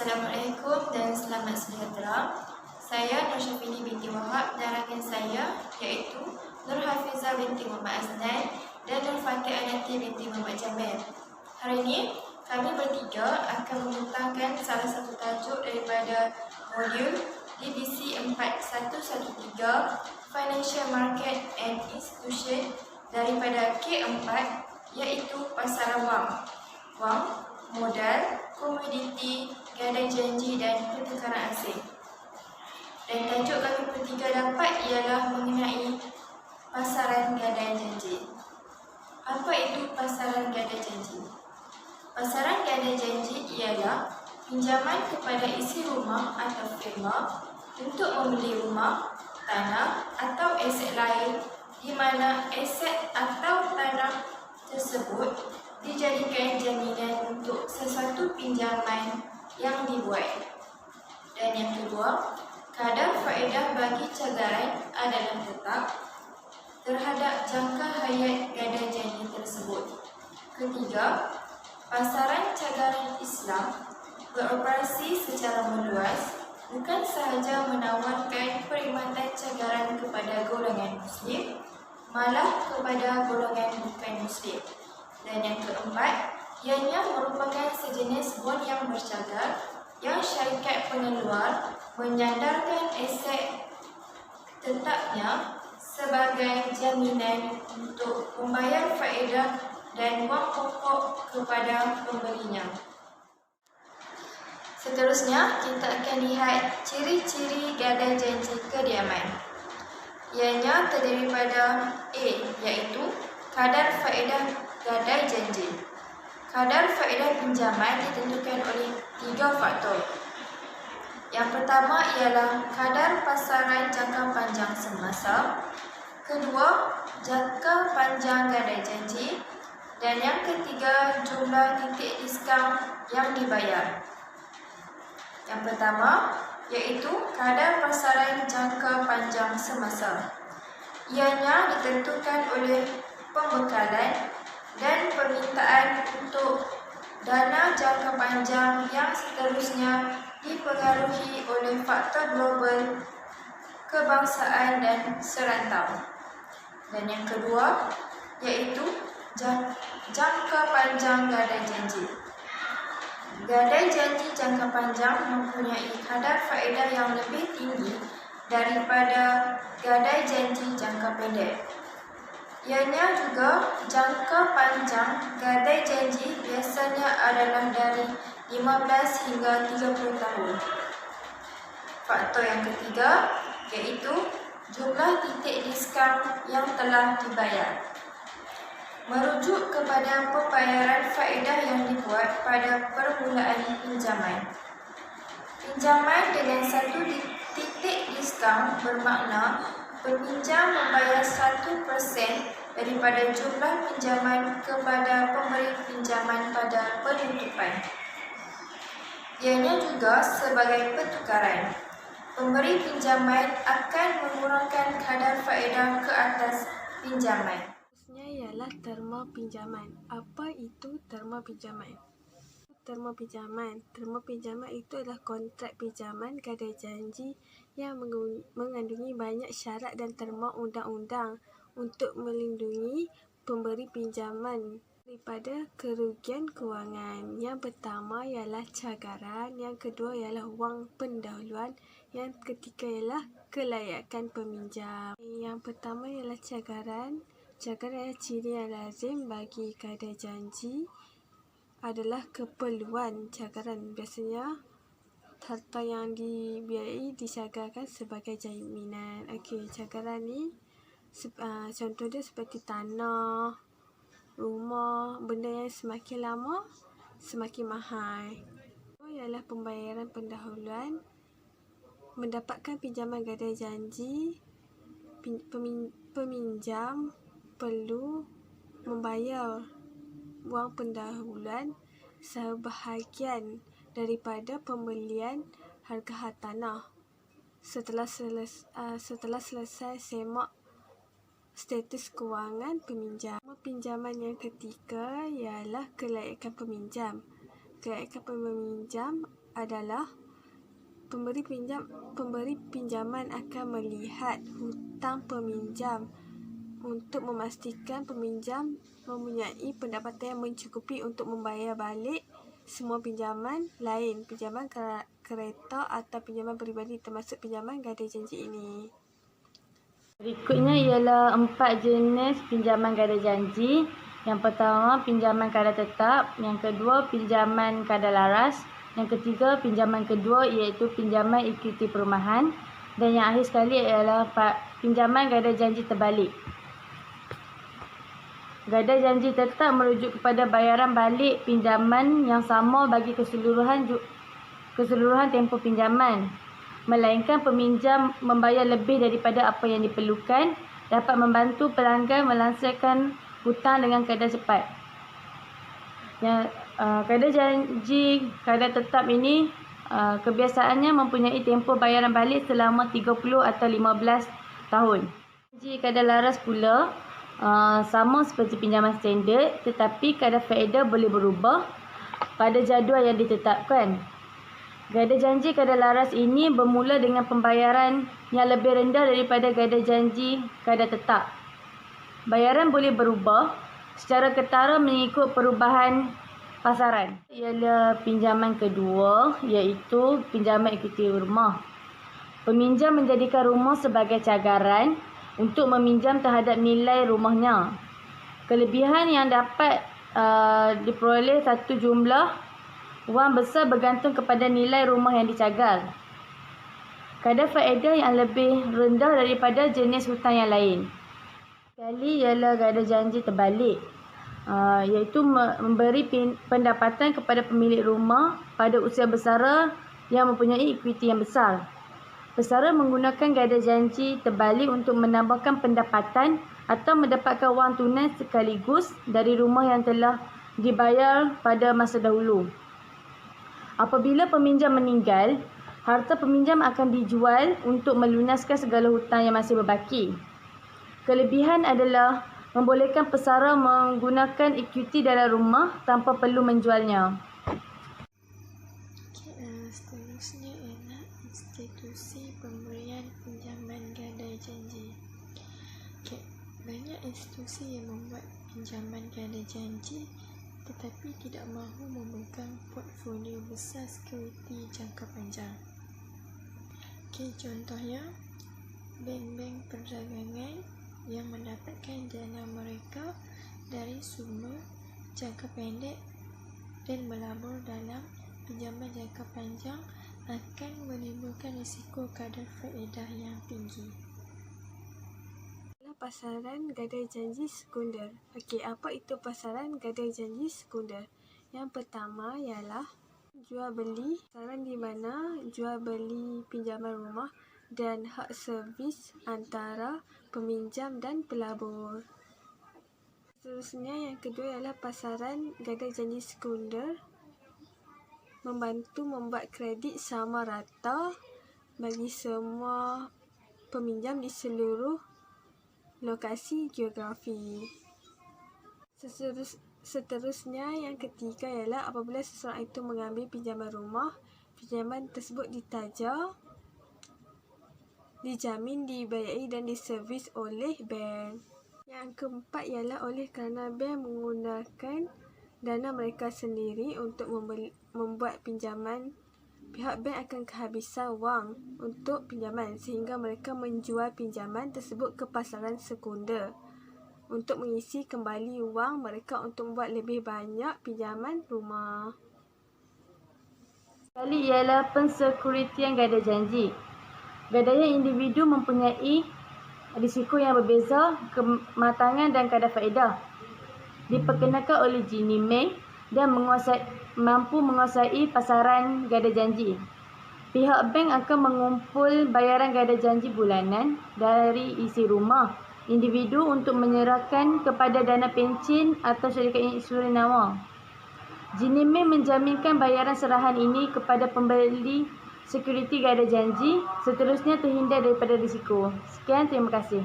Assalamualaikum dan selamat sejahtera. Saya Nur Syafini binti Wahab dan rakan saya iaitu Nur Hafizah binti Muhammad Aznan dan Nur Fatih Anati binti Muhammad Jamil. Hari ini kami bertiga akan membentangkan salah satu tajuk daripada modul divisi 4113 Financial Market and Institution daripada K4 iaitu pasaran wang. Wang, modal, komoditi, gadai janji dan pertukaran asing. Dan tajuk kami bertiga dapat ialah mengenai pasaran gadai janji. Apa itu pasaran gadai janji? Pasaran gadai janji ialah pinjaman kepada isi rumah atau firma untuk membeli rumah, tanah atau aset lain di mana aset atau tanah tersebut dijadikan jaminan untuk sesuatu pinjaman yang dibuat. Dan yang kedua, kadar faedah bagi cagaran adalah tetap terhadap jangka hayat gadai janji tersebut. Ketiga, pasaran cagaran Islam beroperasi secara meluas, bukan sahaja menawarkan perkhidmatan cagaran kepada golongan Muslim, malah kepada golongan bukan Muslim. Dan yang keempat, ianya merupakan sejenis bon yang bercagar yang syarikat pengeluar menyandarkan aset tetapnya sebagai jaminan untuk membayar faedah dan wang pokok kepada pembelinya. Seterusnya, kita akan lihat ciri-ciri gadai janji kediaman. Ianya terdiri pada A, iaitu kadar faedah gadai janji. Kadar faedah pinjaman ditentukan oleh 3 faktor. Yang pertama ialah kadar pasaran jangka panjang semasa. Kedua, jangka panjang gadai janji. Dan yang ketiga, jumlah titik diskaun yang dibayar. Yang pertama iaitu kadar pasaran jangka panjang semasa. Ianya ditentukan oleh pembekalan dan permintaan untuk dana jangka panjang yang seterusnya dipengaruhi oleh faktor global, kebangsaan dan serantau. Dan yang kedua iaitu jangka panjang gadai janji. Gadai janji jangka panjang mempunyai kadar faedah yang lebih tinggi daripada gadai janji jangka pendek. Ianya juga jangka panjang gadai janji biasanya adalah dari 15 hingga 30 tahun. Faktor yang ketiga iaitu jumlah titik diskaun yang telah dibayar. Merujuk kepada pembayaran faedah yang dibuat pada permulaan pinjaman. Pinjaman dengan 1 titik diskaun bermakna peminjam membayar 1% daripada jumlah pinjaman kepada pemberi pinjaman pada penutupan. Ianya juga sebagai pertukaran. Pemberi pinjaman akan mengurangkan kadar faedah ke atas pinjaman. Seterusnya ialah terma pinjaman. Apa itu terma pinjaman? Terma pinjaman itu adalah kontrak pinjaman gadai janji yang mengandungi banyak syarat dan terma undang-undang untuk melindungi pemberi pinjaman daripada kerugian kewangan. Yang pertama ialah cagaran, yang kedua ialah wang pendahuluan, yang ketiga ialah kelayakan peminjam. Yang pertama ialah cagaran. Cagaran adalah ciri yang lazim bagi gadai janji adalah keperluan cagaran. Biasanya harta yang dibiayai dicagarkan sebagai jaminan. Okey, cagaran ni contoh dia seperti tanah, rumah, benda yang semakin lama semakin mahal. Itu ialah pembayaran pendahuluan. Mendapatkan pinjaman gadai janji, peminjam perlu membayar wang pendahuluan sebahagian daripada pembelian harga tanah setelah selesai semak status kewangan peminjam. Pinjaman yang ketiga ialah kelayakan peminjam. Keaikan peminjam adalah pemberi pinjaman akan melihat hutang peminjam untuk memastikan peminjam mempunyai pendapatan yang mencukupi untuk membayar balik semua pinjaman lain, pinjaman kereta atau pinjaman peribadi termasuk pinjaman gada janji ini. Berikutnya ialah 4 jenis pinjaman gada janji. Yang pertama, pinjaman kadar tetap. Yang kedua, pinjaman kadar laras. Yang ketiga, pinjaman kedua iaitu pinjaman ekuiti perumahan. Dan yang akhir sekali ialah pinjaman gada janji terbalik. Gada janji tetap merujuk kepada bayaran balik pinjaman yang sama bagi keseluruhan tempoh pinjaman. Melainkan peminjam membayar lebih daripada apa yang diperlukan, dapat membantu pelanggan melangsirkan hutang dengan kadar cepat. Kadar janji kadar tetap ini kebiasaannya mempunyai tempoh bayaran balik selama 30 atau 15 tahun. Janji kadar laras pula sama seperti pinjaman standard, tetapi kadar faedah boleh berubah pada jadual yang ditetapkan. Gada janji kadar laras ini bermula dengan pembayaran yang lebih rendah daripada gada janji kadar tetap. Bayaran boleh berubah secara ketara mengikut perubahan pasaran. Ialah pinjaman kedua iaitu pinjaman ekuiti rumah. Peminjam menjadikan rumah sebagai cagaran untuk meminjam terhadap nilai rumahnya. Kelebihan yang dapat diperoleh satu jumlah wang besar bergantung kepada nilai rumah yang dicagar. Kadar faedah yang lebih rendah daripada jenis hutang yang lain. Sekali ialah gada janji terbalik, iaitu memberi pendapatan kepada pemilik rumah pada usia bersara yang mempunyai ekuiti yang besar. Pesara menggunakan gada janji terbalik untuk menambahkan pendapatan atau mendapatkan wang tunai sekaligus dari rumah yang telah dibayar pada masa dahulu. Apabila peminjam meninggal, harta peminjam akan dijual untuk melunaskan segala hutang yang masih berbaki. Kelebihan adalah membolehkan pesara menggunakan ekuiti dalam rumah tanpa perlu menjualnya. Seterusnya ialah institusi pemberian pinjaman gada janji. Banyak institusi yang membuat pinjaman gada janji tetapi tidak mahu memegang portfolio besar sekuriti jangka panjang. Contohnya, bank-bank perdagangan yang mendapatkan dana mereka dari sumber jangka pendek dan melabur dalam pinjaman jangka panjang akan menimbulkan risiko kadar faedah yang tinggi. Pasaran gada janji sekunder. Apa itu pasaran gada janji sekunder? Yang pertama ialah jual beli, pasaran di mana jual beli pinjaman rumah dan hak servis antara peminjam dan pelabur. Seterusnya yang kedua ialah pasaran gada janji sekunder, membantu membuat kredit sama rata bagi semua peminjam di seluruh lokasi geografi. Seterusnya yang ketiga ialah apabila seseorang itu mengambil pinjaman rumah, pinjaman tersebut ditajar, dijamin, dibayari dan diservis oleh bank. Yang keempat ialah oleh kerana bank menggunakan dana mereka sendiri untuk membuat pinjaman, pihak bank akan kehabisan wang untuk pinjaman sehingga mereka menjual pinjaman tersebut ke pasaran sekunder untuk mengisi kembali wang mereka untuk membuat lebih banyak pinjaman rumah. Sekali ialah pensekuritian gada janji. Gadaian individu mempunyai risiko yang berbeza, kematangan dan kadar faedah. Diperkenalkan oleh Ginnie Mae dan mampu menguasai pasaran gada janji. Pihak bank akan mengumpul bayaran gada janji bulanan dari isi rumah individu untuk menyerahkan kepada dana pencen atau syarikat insurans nyawa. Ginnie Mae menjaminkan bayaran serahan ini kepada pembeli sekuriti gada janji, seterusnya terhindar daripada risiko. Sekian, terima kasih.